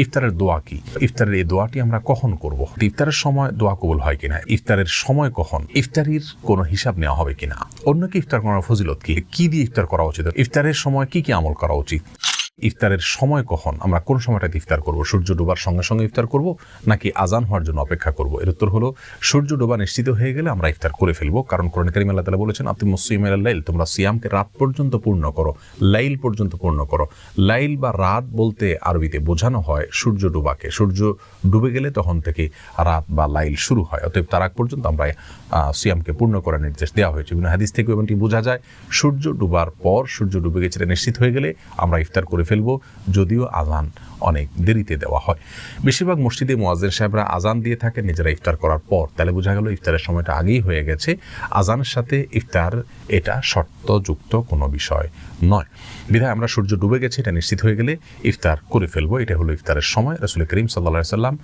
ইফতারের দোয়া কি, ইফতারের এই দোয়াটি আমরা কখন করব, ইফতারের সময় দোয়া কবুল হয় কিনা, ইফতারের সময় কখন, ইফতারির কোনো হিসাব নেওয়া হবে কিনা, অন্যকে ইফতার করার ফজিলত কি দিয়ে ইফতার করা উচিত, ইফতারের সময় কি আমল করা উচিত, ইফতারের সময় কখন, আমরা কোন সময়টাতে ইফতার করব, সূর্য ডোবার সঙ্গে সঙ্গে ইফতার করব নাকি আজান হওয়ার জন্য অপেক্ষা করব। এর উত্তর হলো সূর্য ডোবা নিশ্চিত হয়ে গেলে আমরা ইফতার করে ফেলবো, কারণ কোরআন কারীমে আল্লাহ তাআলা বলেছেন আতিমুস সিয়ামা লাইল, তোমরা সিয়ামকে রাত পর্যন্ত পূর্ণ করো, লাইল পর্যন্ত পূর্ণ করো। লাইল বা রাত বলতে আরবিতে বোঝানো হয় সূর্য ডোবাকে, সূর্য ডুবে গেলে তখন থেকে রাত বা লাইল শুরু হয়, অতএব তার আগ পর্যন্ত আমরা সিয়ামকে পূর্ণ করার নির্দেশ দেওয়া হয়েছে। বিভিন্ন হাদিস থেকে এমনটি বোঝা যায় সূর্য ডুবার পর, সূর্য ডুবে গেছে নিশ্চিত হয়ে গেলে আমরা ইফতার করে ফেলবো, যদিও আজান অনেক দেরিতে দেওয়া হয়। বেশিরভাগ মসজিদে মুয়াজ্জিন সাহেবরা আজান দিয়ে থাকেন নিজেরা ইফতার করার পর, তাহলে বোঝা গেল ইফতারের সময়টা আগেই হয়ে গেছে। আজানের সাথে ইফতার এটা শর্তযুক্ত কোনো বিষয় নয়, বিধায় আমরা সূর্য ডুবে গেছে এটা নিশ্চিত হয়ে গেলে ইফতার করে ফেলবো। এটা হলো ইফতারের সময়। রাসূল করিম সাল্লাল্লাহু আলাইহি সাল্লাম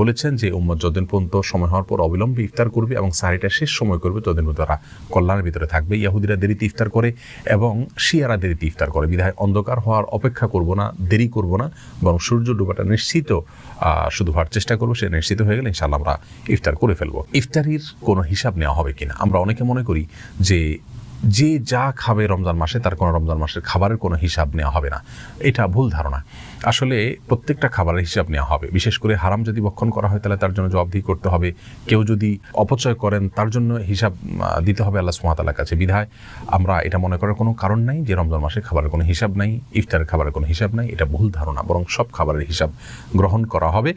বলেছেন যে উম্মত যতদিন পর্যন্ত সময় হওয়ার পর অবিলম্বে ইফতার করবে এবং সারিটা শেষ সময় করবে ততদিন পর্যন্ত তারা কল্যাণের ভিতরে থাকবে। ইহুদিরা দেরিতে ইফতার করে এবং শিয়ারা দেরিতে ইফতার করে, বিধায় অন্ধকার হওয়ার অপেক্ষা করব না, দেরি করব না, বরং সূর্য ডুবাটা নিশ্চিত শুধু হওয়ার চেষ্টা করবো, সে নিশ্চিত হয়ে গেলে ইনশাআল্লাহ আমরা ইফতার করে ফেলবো। ইফতারির কোনো হিসাব নেওয়া হবে কিনা, আমরা অনেকে মনে করি যে যে যা খাবে রমজান মাসে তার কোনো রমজান মাসের খাবারের কোনো হিসাব নেওয়া হবে না, এটা ভুল ধারণা। আসলে প্রত্যেকটা খাবারের হিসাব নেওয়া হবে, বিশেষ করে হারাম যদি ভক্ষণ করা হয় তাহলে তার জন্য জবাবদিহি করতে হবে, কেউ যদি অপচয় করেন তার জন্য হিসাব দিতে হবে আল্লাহ সুবহানাহু ওয়া তাআলার কাছে। বিধায় আমরা এটা মনে করার কোনো কারণ নাই যে রমজান মাসে খাবারের কোনো হিসাব নাই, ইফতারের খাবারের কোনো হিসাব নাই, এটা ভুল ধারণা, বরং সব খাবারের হিসাব গ্রহণ করা হবে।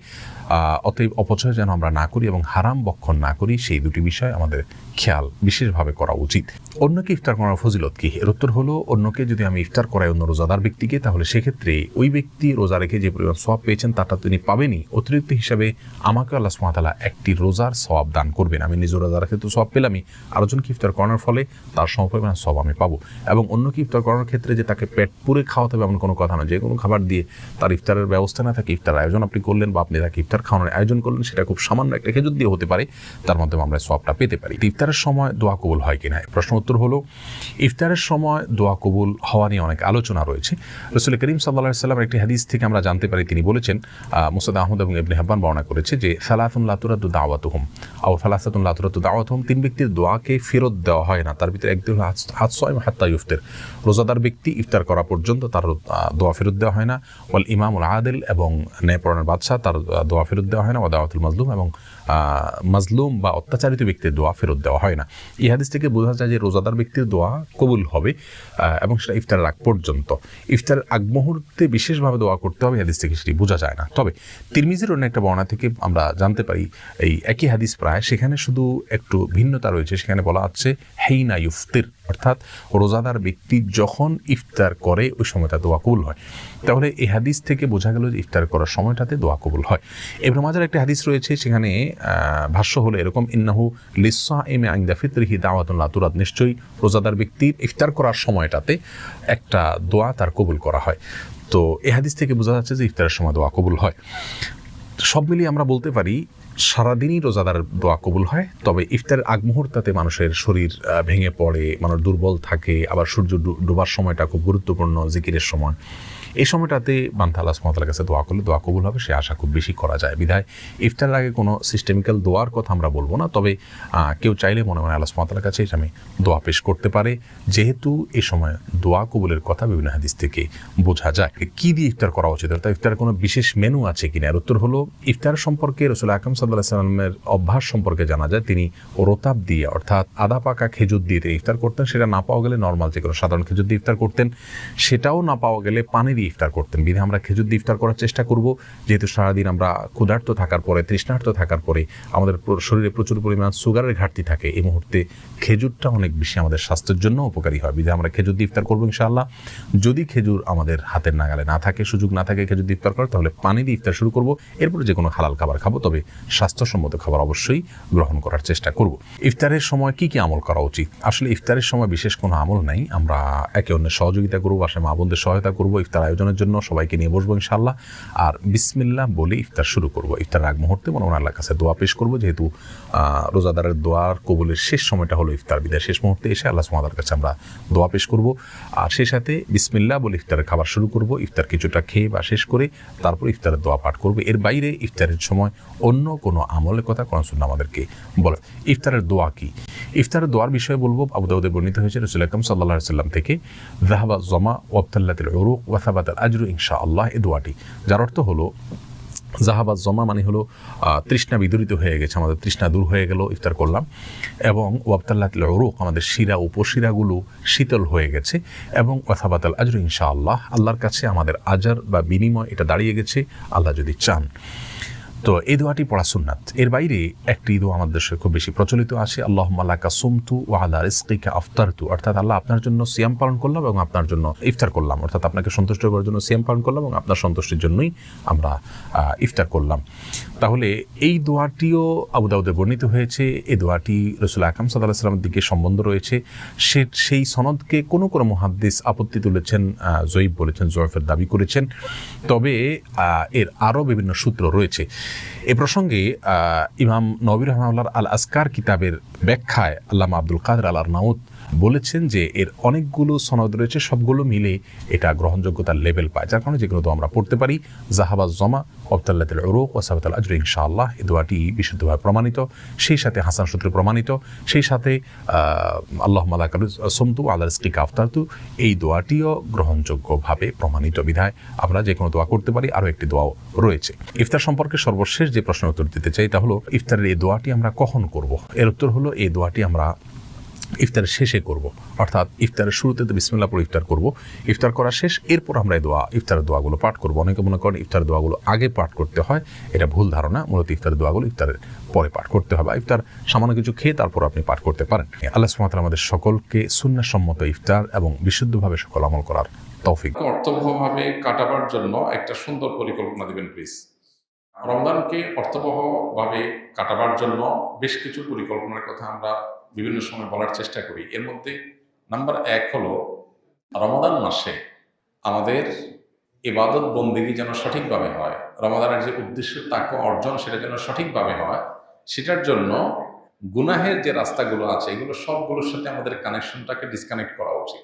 অতএব অপচয় যেন আমরা না করি এবং হারাম ভক্ষণ না করি, সেই দুটি বিষয় আমাদের খেয়াল বিশেষভাবে করা উচিত। অন্যকে ইফতার করার ফজিলত কি, এর উত্তর হলো অন্যকে যদি আমি ইফতার করাই অন্য রোজাদার ব্যক্তিকে, তাহলে সেক্ষেত্রে ওই ব্যক্তি রোজা রেখে যে পরিমাণ সওয়াব পেয়েছেন তাটা তিনি পাবেনই, অতিরিক্ত হিসাবে আমাকে আল্লাহ সুবহানাহু ওয়া তাআলা একটি রোজার সওয়াব দান করবেন। আমি নিজে রোজা রেখে তো সওয়াব পেলামই, আরেকজনকে ইফতার করানোর ফলে তার সমপরিমাণ সওয়াব আমি পাবো। এবং অন্যকে ইফতার করানোর ক্ষেত্রে যে তাকে পেট পুরে খাওয়াতে হবে এমন কোনো কথা নয়, যে কোনো খাবার দিয়ে তার ইফতারের ব্যবস্থা না থাকে, ইফতার আয়োজন আপনি করলেন বা আপনি তাকে ইফতার খাওয়ানোর আয়োজন করলেন, সেটা খুব সামান্য একটা খেজুর দিয়ে হতে পারে, তার মাধ্যমে আমরা সওয়াবটা পেতে পারি। ইফতারের সময় দোয়া কবুল হয় কিনা, প্রশ্ন উত্তর হলো ইফতারের সময় দোয়া কবুল হওয়া নিয়ে অনেক আলোচনা রয়েছে। রাসূল করিম সাল্লাল্লাহু আলাইহি ওয়াসাল্লামের একটি হাদিস থেকে আমরা জানতে পারি, তিনি বলেছেন, মুসনাদ আহমদ এবং ইবনে হিব্বান বর্ণনা করেছে যে সালাতুন লা তুরাদ্দু দাওয়াতুহুম আও সালাসাতুন লা তুরাদ্দু দাওয়াতুহুম, তিন ব্যক্তির দোয়াকে ফেরত দেওয়া হয় না, তার ভিতরে একদিন হাত হাত্তা ইফতার, রোজাদার ব্যক্তি ইফতার করা পর্যন্ত তার দোয়া ফেরত দেওয়া হয় না। ওয়াল ইমামুল আদিল, এবং ন্যায়পরায়ণ বাদশাহ, তার দোয়া ফেরত দেওয়া হয় না। ওয়া দাওয়াতুল মাজলুম, এবং মাজলুম বা অত্যাচারিত ব্যক্তির দোয়া ফেরত দেওয়া হয় না। এই হাদিস থেকে বোঝা যায় যে রোজাদার ব্যক্তির দোয়া কবুল হবে এবং সেটা ইফতারের আগ পর্যন্ত। ইফতারের আগ মুহূর্তে বিশেষভাবে দোয়া করতে হবে, হাদিস থেকে সেটি বোঝা যায় না। তবে তিরমিজির অন্য একটা বর্ণনা থেকে আমরা জানতে পারি এই একই হাদিস প্রায়, সেখানে শুধু একটু ভিন্নতা রয়েছে। সেখানে বলা হচ্ছে হেইনা ইফতির, অর্থাৎ রোজাদার ব্যক্তি যখন ইফতার করে ওই সময়টা দোয়া কবুল হয়। তাহলে এই হাদিস থেকে বোঝা গেল যে ইফতার করার সময়টাতে দোয়া কবুল হয়। ইবনে মাজার একটা হাদিস রয়েছে, সেখানে ভাষ্য হলো এরকম, ইন্নাহু লিসসাইমি ইনদা ফিতরিহি দাওয়াতুন লা তুরাদ, নিশ্চয়ই রোজাদার ব্যক্তির ইফতার করার সময়টাতে একটা দোয়া তার কবুল করা হয়। তো এই হাদিস থেকে বোঝা যাচ্ছে যে ইফতারের সময় দোয়া কবুল হয়। সব মিলিয়ে আমরা বলতে পারি সারাদিনই রোজাদার দোয়া কবুল হয়, তবে ইফতারের আগ মুহূর্তে মানুষের শরীর ভেঙে পড়ে, মানুষ দুর্বল থাকে, আবার সূর্য ডোবার সময়টা খুব গুরুত্বপূর্ণ জিকিরের সময়। এই সময়টাতে বান্দা আল্লাহ সুবহানাহু ওয়া তাআলার কাছে দোয়া করলে দোয়া কবুল হবে, সে আশা খুব বেশি করা যায়। বিধায় ইফতারের আগে কোনো সিস্টেমিক্যাল দোয়ার কথা আমরা বলবো না, তবে কেউ চাইলে মনে মনে আল্লাহ সুবহানাহু ওয়া তাআলার কাছে আমি দোয়া পেশ করতে পারে, যেহেতু এই সময় দোয়া কবুলের কথা বিভিন্ন হাদিস থেকে বোঝা যায়। কি দিয়ে ইফতার করা উচিত, অর্থাৎ ইফতারের কোনো বিশেষ মেনু আছে কিনা, এর উত্তর হলো ইফতার সম্পর্কে রাসূল আকরাম সাল্লাল্লাহু আলাইহি ওয়াসাল্লামের অভ্যাস সম্পর্কে জানা যায়। তিনি রোতাব দিয়ে, অর্থাৎ আদা পাকা খেজুর দিয়ে তিনি ইফতার করতেন। সেটা না পাওয়া গেলে নর্মাল যে কোনো সাধারণ খেজুর দিয়ে ইফতার করতেন, সেটাও না পাওয়া গেলে পানি দিয়ে ইফতার করতেন। বিধায় আমরা খেজুর দিয়ে ইফতার করার চেষ্টা করব, যেহেতু সারাদিন আমরা ক্ষুধার্ত থাকার পরে, তৃষ্ণার্ত থাকার পরে আমাদের শরীরে প্রচুর পরিমাণ সুগারের ঘাটতি থাকে, এই মুহূর্তে খেজুরটা অনেক বেশি আমাদের স্বাস্থ্যের জন্য উপকারী হয়। বিধায় আমরা খেজুর দিয়ে ইফতার করবো ইনশাআল্লাহ। যদি খেজুর আমাদের হাতের নাগালে না থাকে, সুযোগ না থাকে খেজুর দিয়ে ইফতার করার, তাহলে পানি দিয়ে ইফতার শুরু করব, এরপরে যে কোনো হালাল খাবার খাবো, তবে স্বাস্থ্যসম্মত খাবার অবশ্যই গ্রহণ করার চেষ্টা করব। ইফতারের সময় কি আমল করা উচিত, আসলে ইফতারের সময় বিশেষ কোনো আমল নাই। আমরা একে অন্যের সহযোগিতা করবো, বাসায় মা বোনদের সহায়তা করবো, ইফতার আয়োজনের জন্য সবাইকে নিয়ে বসবো ইনশাআল্লাহ। আর বিসমিল্লাহ বলে ইফতার শুরু করব। ইফতার আগ মুহূর্তে মনে মনে আল্লাহর কাছে দোয়া পেশ করবো, যেহেতু রোজাদারের দোয়ার কবুলের শেষ সময়টা হলো ইফতার বিদায়। শেষ মুহূর্তে এসে আল্লাহ সুবহানাহু ওয়া তাআলার কাছে আমরা দোয়া পেশ করব, আর সেই সাথে বিসমিল্লাহ বলে ইফতারের খাবার শুরু করব। ইফতার কিছুটা খেয়ে বা শেষ করে তারপর ইফতারের দোয়া পাঠ করব। এর বাইরে ইফতারের সময় অন্য কোনো আমলের কথা কোরআন সুন্নাহ আমাদেরকে বলে। ইফতারের দোয়া কি? ইফতারের দোয়ার বিষয়ে বলবো, আবু দাউদে বর্ণিত হয়েছে রাসূল আকরাম সাল্লাল্লাহু আলাইহি ওয়াসাল্লাম থেকে, যাহাবা যমা ওয়াবতাল্লাতিল উরুক ওয়া সাবাতাল আজরু ইনশাআল্লাহ, এই দোয়াটি, যার অর্থ হলো জাহাবাজ জমা মানে হলো তৃষ্ণা বিদূরিত হয়ে গেছে, আমাদের তৃষ্ণা দূর হয়ে গেল ইফতার করলাম, এবং ওয়াবতাল্লাতিল উরুক আমাদের শিরা উপশিরাগুলো শীতল হয়ে গেছে, এবং ওয়াসাবাতাল আজরু ইনশাআল্লাহ, আল্লাহর কাছে আমাদের আজার বা বিনিময় এটা দাঁড়িয়ে গেছে আল্লাহ যদি চান। তো এই দোয়াটি পড়া সুন্নাত। এর বাইরে একটি দোয়া আমাদের দেশে খুব বেশি প্রচলিত আছে, আল্লাহুম্মা লাকা সুমতু ওয়া আলা রিজকিকা আফতারতু, অর্থাৎ আল্লাহ আপনার জন্য সিয়াম পালন করলাম এবং আপনার জন্য ইফতার করলাম, অর্থাৎ আপনাকে সন্তুষ্ট করার জন্য সিয়াম পালন করলাম এবং আপনার সন্তুষ্টির জন্যই আমরা ইফতার করলাম। তাহলে এই দোয়াটিও আবু দাউদে বর্ণিত হয়েছে। এই দোয়াটি রাসূল আকরাম সাল্লাল্লাহু আলাইহি ওয়াসাল্লামের দিকে সম্বন্ধ রয়েছে। সেই সনদকে কোনো কোনো মুহাদ্দিস আপত্তি তুলেছেন, জয়ীফ বলেছেন, জয়ফের দাবি করেছেন, তবে এর আরও বিভিন্ন সূত্র রয়েছে। এ প্রসঙ্গে ইমাম নববী রাহিমাহুল্লাহর আল আজকার কিতাবের ব্যাখ্যায় আল্লামা আব্দুল কাদের আল আরনাউত বলেছেন যে এর অনেকগুলো সনদ রয়েছে, সবগুলো মিলে এটা গ্রহণযোগ্যতার লেভেল পায়, যার কারণে যেগুলো তো আমরা পড়তে পারি। জাহাবাজ জমা ওয়াবতাল্লাতিল উরুক ওয়া সাবাতাল আজরু ইনশাআল্লাহ, এই দোয়াটি বিশুদ্ধভাবে প্রমাণিত, সেই সাথে হাসান সূত্রে প্রমাণিত, সেই সাথে আল্লাহুম্মা লাকা সুমতু ওয়া আলা রিজকিকা আফতারতু, এই দোয়াটিও গ্রহণযোগ্যভাবে প্রমাণিত বিধায় আমরা যে কোনো দোয়া করতে পারি। আরও একটি দোয়াও রয়েছে। ইফতার সম্পর্কে সর্বশেষ যে প্রশ্নের উত্তর দিতে চাই তা হলো, ইফতারের এই দোয়াটি আমরা কখন করব? এর উত্তর হলো, এই দোয়াটি আমরা ইফতারের শেষে করব, অর্থাৎ ইফতারের শুরুতে তো বিসমিল্লাহ পড়ে ইফতার করব, ইফতার করা শেষ, এরপর আমরা এই ইফতারের দোয়াগুলো পাঠ করব। অনেকে মনে করেন ইফতারের দোয়াগুলো আগে পাঠ করতে হয়, এটা ভুল ধারণা। মূলত ইফতারের দোয়াগুলো ইফতারের পরে পাঠ করতে হবে, ইফতার সামান্য কিছু খেয়ে তারপর আপনি পাঠ করতে পারেন। আল্লাহ সুবহানাহু ওয়া তাআলা আমাদের সকলকে সুন্নাহসম্মত ইফতার এবং বিশুদ্ধভাবে সকল আমল করার তৌফিক। অর্থবহভাবে কাটাবার জন্য একটা সুন্দর পরিকল্পনা দিবেন প্লিজ। রমজানকে অর্থবহভাবে কাটাবার জন্য বেশ কিছু পরিকল্পনার কথা আমরা বিভিন্ন সময় বলার চেষ্টা করি। এর মধ্যে নাম্বার 1 হলো, রমাদান মাসে আমাদের ইবাদত বন্দেগী যেন সঠিকভাবে হয়, রমাদানের যে উদ্দেশ্য তাকওয়া অর্জন সেটা যেন সঠিকভাবে হয়, সেটার জন্য গুনাহের যে রাস্তাগুলো আছে এগুলো সবগুলোর সাথে আমাদের কানেকশনটাকে ডিসকানেক্ট করা উচিত,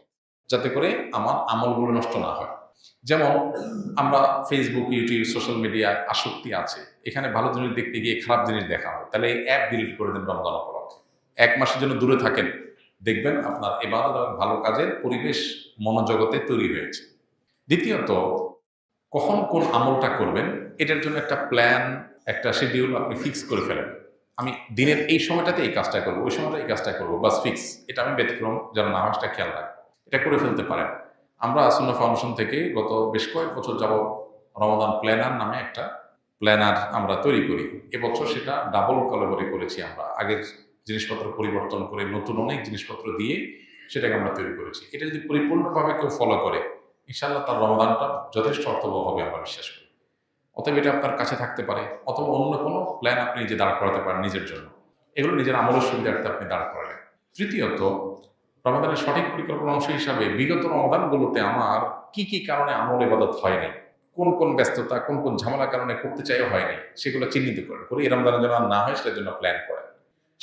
যাতে করে আমার আমলগুলো নষ্ট না হয়। যেমন আমরা ফেসবুক, ইউটিউব, সোশ্যাল মিডিয়ায় আসক্তি আছে, এখানে ভালো জিনিস দেখতে গিয়ে খারাপ জিনিস দেখা হয়, তাহলে এই অ্যাপ ডিলিট করে দেন রমজান উপলক্ষে। 1 মাসের জন্য দূরে থাকেন, দেখবেন আপনার ইবাদত এবং ভালো কাজের পরিবেশ মনোজগতে তৈরি হয়েছে। দ্বিতীয়ত, কখন কোন আমলটা করবেন এটার জন্য একটা প্ল্যান, একটা শিডিউল আপনি ফিক্স করে ফেলেন। আমি দিনের এই সময়টাতে এই কাজটা করবো, ওই সময়টা এই কাজটা করবো, বাস ফিক্স। এটা আমি ব্যতিক্রম যেন না হয় সেটা খেয়াল রাখবো, এটা করে ফেলতে পারেন। আমরা সুন্নাহ ফাউন্ডেশন থেকে গত বেশ কয়েক বছর যাবত রমাদান প্ল্যানার নামে একটা প্ল্যানার আমরা তৈরি করি। এবছর সেটা ডাবল কলাবরি করেছি। আমরা আগের জিনিসপত্র পরিবর্তন করে নতুন অনেক জিনিসপত্র দিয়ে সেটাকে আমরা তৈরি করেছি। এটা যদি পরিপূর্ণভাবে কেউ ফলো করে, ইনশাআল্লাহ তার রমাদানটা যথেষ্ট অর্থবহ হবে আমরা বিশ্বাস করি। অতএব এটা আপনার কাছে থাকতে পারে, অথবা অন্য কোনো প্ল্যান আপনি নিজে দাঁড় করাতে পারেন নিজের জন্য। এগুলো নিজের আমলের সুবিধার্থে আপনি দাঁড় করালেন। তৃতীয়ত, রমাদানের সঠিক পরিকল্পনার অংশ হিসাবে বিগত রমাদানগুলোতে আমার কি কি কারণে আমল ইবাদত হয়নি, কোন কোন ব্যস্ততা, কোন কোন ঝামেলার কারণে করতে চাইও হয়নি, সেগুলো চিহ্নিত করেন, করে এই রমজানের জন্য আর না হয় সেটার জন্য প্ল্যান করেন।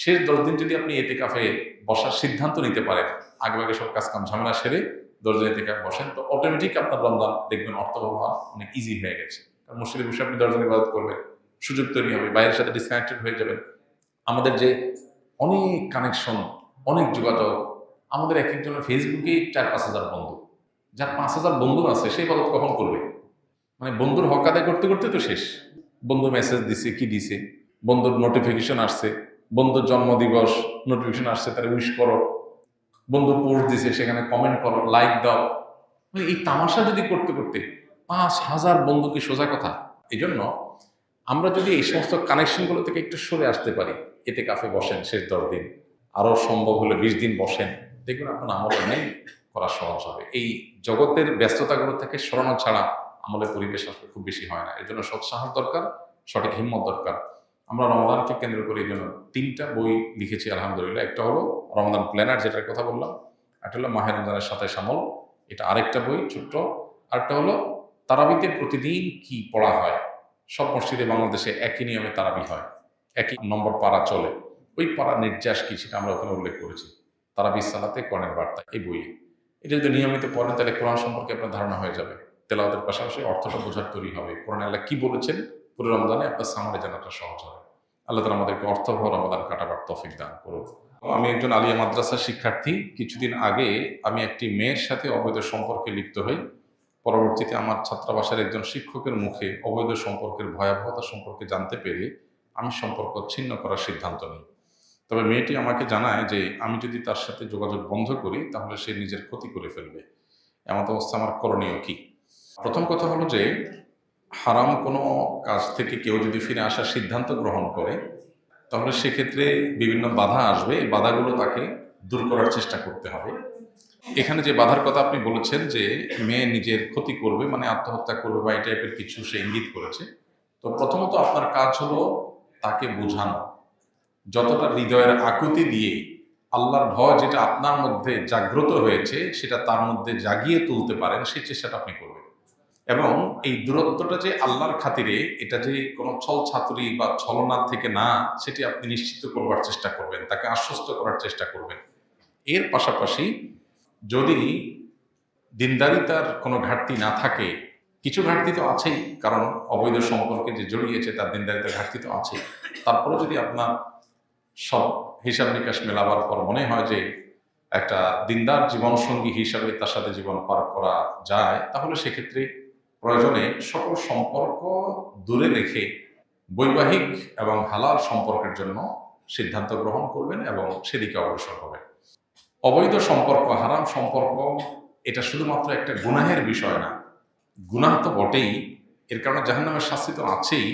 শেষ 10 দিন যদি আপনি ইতিকাফে বসার সিদ্ধান্ত নিতে পারেন, আগেভাগে সব কাজ কাম ঝামেলা সেরে 10 দিন ইতিকাফ বসেন, তো অটোমেটিক আপনার রমজান দেখবেন অর্থবহ অনেক ইজি হয়ে গেছে। কারণ মসজিদে বসে আপনি 10 দিন ইবাদত করবেন, সুযোগ তৈরি হবে, বাইরের সাথে ডিসকানেক্টেড হয়ে যাবেন। আমাদের যে অনেক কানেকশন, অনেক যোগাযোগ, আমাদের এক একজনের ফেসবুকে 4-5 হাজার বন্ধু, যার 5 হাজার বন্ধু আছে সেই ইবাদত কখন করবে? মানে বন্ধুর হক আদায় করতে করতে তো শেষ। বন্ধু মেসেজ দিছে, কি দিছে, বন্ধুর নোটিফিকেশন আসছে, বন্ধুর জন্মদিবস নোটিফিকেশন আসছে, তারা উইশ করো, বন্ধু পোস্ট দিছে সেখানে কমেন্ট করো, লাইক দাও। মানে এই তামাশা যদি করতে করতে 5,000 বন্ধু কি সোজা কথা? এই জন্য আমরা যদি এই সমস্ত কানেকশনগুলো থেকে একটু সরে আসতে পারি, এতে কাফে বসেন শেষ 10 দিন, আরও সম্ভব হলে 20 দিন বসেন, দেখবেন আপনার আমল নেই করা সহজ হবে। এই জগতের ব্যস্ততাগুলো থেকে সরানো ছাড়া আমলের পরিবেশ আসলে খুব বেশি হয় না। এর জন্য সৎসাহস দরকার, সঠিক হিম্মত দরকার। আমরা রমাদানকে কেন্দ্র করে এই জন্য 3টা বই লিখেছি আলহামদুলিল্লাহ। একটা হলো রমাদান প্ল্যানার, যেটার কথা বললাম, একটা হলো মাহে রমজানের সাথে আমল, এটা আরেকটা বই ছোট্ট, আরেকটা হলো তারাবিতে প্রতিদিন কি পড়া হয়? সব মসজিদে বাংলাদেশে একই নিয়মে তারাবি হয়, একই নম্বর পারা চলে। ওই পাড়ার নির্যাস কি সেটা আমরা ওখানে উল্লেখ করেছি, তারাবি সালাতে কোরআনের বার্তা এই বইয়ে। এটা যদি নিয়মিত পড়েন তাহলে কোরআন সম্পর্কে আপনার ধারণা হয়ে যাবে, তেলাওয়াতের পাশাপাশি অর্থটা বোঝার তৈরি হবে, কোরআন আল্লাহ কি বলেছেন পুরো রমজানে আপনার সামনে জানাটা সহজ হবে। আল্লাহ তাআলা আমাদেরকে অর্থবহ রমাদান কাটাবার তৌফিক দান করুন। আমি একজন আলিয়া মাদ্রাসার শিক্ষার্থী। কিছুদিন আগে আমি একটি মেয়ের সাথে অবৈধ সম্পর্কে লিপ্ত হই। পরবর্তীতে আমার ছাত্রাবাসের একজন শিক্ষকের মুখে অবৈধ সম্পর্কের ভয়াবহতা সম্পর্কে জানতে পেরে আমি সম্পর্ক ছিন্ন করার সিদ্ধান্ত নিই। তবে মেয়েটি আমাকে জানায় যে আমি যদি তার সাথে যোগাযোগ বন্ধ করি তাহলে সে নিজের ক্ষতি করে ফেলবে। এমন অবস্থা আমার করণীয় কি? প্রথম কথা হলো যে হারাম কোনো কাজ থেকে কেউ যদি ফিরে আসার সিদ্ধান্ত গ্রহণ করে তাহলে সেক্ষেত্রে বিভিন্ন বাধা আসবে, এই বাধাগুলো তাকে দূর করার চেষ্টা করতে হবে। এখানে যে বাধার কথা আপনি বলেছেন যে মেয়ে নিজের ক্ষতি করবে, মানে আত্মহত্যা করবে বা এই টাইপের কিছু সে ইঙ্গিত করেছে, তো প্রথমত আপনার কাজ হলো তাকে বোঝানো, যতটা হৃদয়ের আকুতি দিয়ে আল্লাহর ভয় যেটা আপনার মধ্যে জাগ্রত হয়েছে সেটা তার মধ্যে জাগিয়ে তুলতে পারেন সেই চেষ্টাটা আপনি করবেন। এবং এই দূরত্বটা যে আল্লাহর খাতিরে, এটা যে কোনো ছল ছাতুরি বা ছলনার থেকে না, সেটি আপনি নিশ্চিত করবার চেষ্টা করবেন, তাকে আশ্বস্ত করার চেষ্টা করবেন। এর পাশাপাশি যদি দিনদারিতার কোনো ঘাটতি না থাকে, কিছু ঘাটতি তো আছেই, কারণ অবৈধ সম্পর্কে যে জড়িয়েছে তার দিনদারিতার ঘাটতি তো আছেই, তারপরে যদি আপনার সব হিসাব নিকাশ মেলাবার পর মনে হয় যে একটা দিনদার জীবনসঙ্গী হিসাবে তার সাথে জীবন পার করা যায়, তাহলে সেক্ষেত্রে প্রয়োজনে সকল সম্পর্ক দূরে রেখে বৈবাহিক এবং হালাল সম্পর্কের জন্য সিদ্ধান্ত গ্রহণ করবেন এবং সেদিকে অগ্রসর হবেন। অবৈধ সম্পর্ক, হারাম সম্পর্ক, এটা শুধুমাত্র একটা গুনাহের বিষয় না। গুনাহ তো বটেই, এর কারণে জাহান্নামের শাস্তি তো আছেই,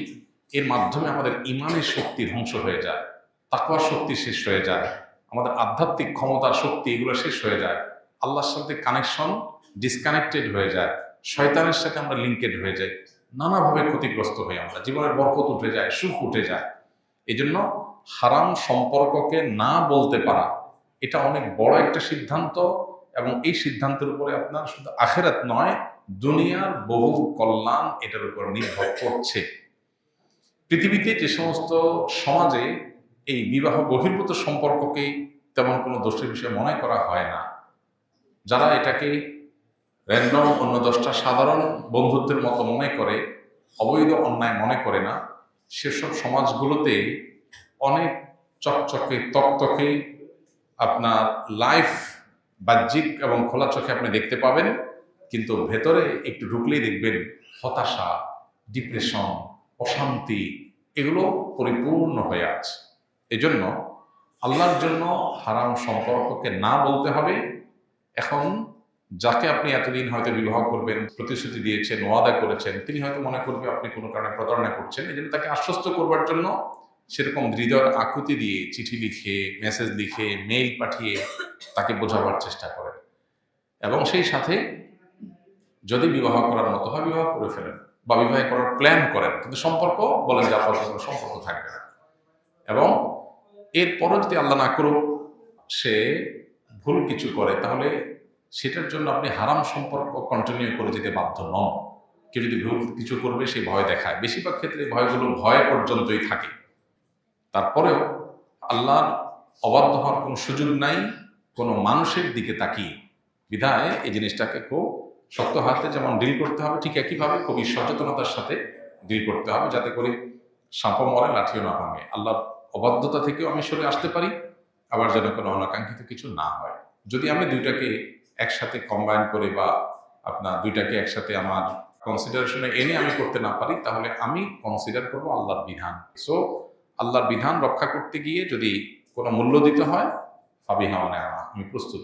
এর মাধ্যমে আমাদের ইমানের শক্তি ধ্বংস হয়ে যায়, তাকওয়ার শক্তি শেষ হয়ে যায়, আমাদের আধ্যাত্মিক ক্ষমতার শক্তি এগুলো শেষ হয়ে যায়, আল্লাহর সাথে কানেকশন ডিসকানেক্টেড হয়ে যায়, শয়তানের সাথে আমরা লিঙ্কেড হয়ে যাই, নানাভাবে ক্ষতিগ্রস্ত হয়ে আমরা, জীবনের বরকত উঠে যায়, সুখ উঠে যায়। এই জন্য হারাম সম্পর্ককে না বলতে পারা এটা অনেক বড় একটা সিদ্ধান্ত, এবং এই সিদ্ধান্তের উপরে আপনার শুধু আখিরাত নয়, দুনিয়ার বহু কল্যাণ এটার উপর নির্ভর করছে। পৃথিবীতে যে সমস্ত সমাজে এই বিবাহ বহির্ভূত সম্পর্ককে তেমন কোনো দোষের বিষয় মনে করা হয় না, যারা এটাকে র্যান্ডম অন্য 10টা সাধারণ বন্ধুত্বের মতো মনে করে, অবৈধ অন্যায় মনে করে না, সেসব সমাজগুলোতে অনেক চকচকে তকতকে আপনার লাইফ বাহ্যিক এবং খোলা চোখে আপনি দেখতে পাবেন, কিন্তু ভেতরে একটু ঢুকলেই দেখবেন হতাশা, ডিপ্রেশন, অশান্তি এগুলো পরিপূর্ণ হয়ে আছে। এজন্য আল্লাহর জন্য হারাম সম্পর্ককে না বলতে হবে। এখন যাকে আপনি এতদিন হয়তো বিবাহ করবেন প্রতিশ্রুতি দিয়েছেন, ওয়াদা করেছেন, তিনি হয়তো মনে করবে আপনি কোনো কারণে প্রতারণা করছেন, এই জন্য তাকে আশ্বস্ত করবার জন্য সেরকম হৃদয়ের আকুতি দিয়ে চিঠি লিখে, মেসেজ লিখে, মেইল পাঠিয়ে তাকে বোঝাবার চেষ্টা করেন, এবং সেই সাথে যদি বিবাহ করার মতো হয় বিবাহ করে ফেলেন বা বিবাহ করার প্ল্যান করেন, কিন্তু সম্পর্ক বলেন যে আপনার কোনো সম্পর্ক থাকবে না। এবং এরপরও যদি আল্লাহ না করুক সে ভুল কিছু করে, তাহলে সেটার জন্য আপনি হারাম সম্পর্ক কন্টিনিউ করে যেতে বাধ্য নন। কেউ যদি ভুল কিছু করবে সে ভয় দেখায়, বেশিরভাগ ক্ষেত্রে ভয়গুলো ভয় পর্যন্তই থাকে। তারপরেও আল্লাহর অবাধ্য হওয়ার কোনো সুযোগ নাই কোনো মানুষের দিকে তাকিয়ে। বিধায় এই জিনিসটাকে খুব শক্ত হাতে যেমন ডিল করতে হবে, ঠিক একইভাবে খুবই সচেতনতার সাথে ডিল করতে হবে, যাতে করে সাপও মরে লাঠিও না ভাঙে। আল্লাহর অবাধ্যতা থেকেও আমি সরে আসতে পারি, আবার যেন কোনো অনাকাঙ্ক্ষিত কিছু না হয়। যদি আমি দুইটাকে একসাথে কম্বাইন করে বা আপনার দুইটাকে একসাথে আমার কনসিডারেশনে এনে আমি করতে না পারি, তাহলে আমি কনসিডার করবো আল্লাহর বিধান। সো আল্লাহর বিধান রক্ষা করতে গিয়ে যদি কোনো মূল্য দিতে হয়, ফাবিহা মানে আমি প্রস্তুত।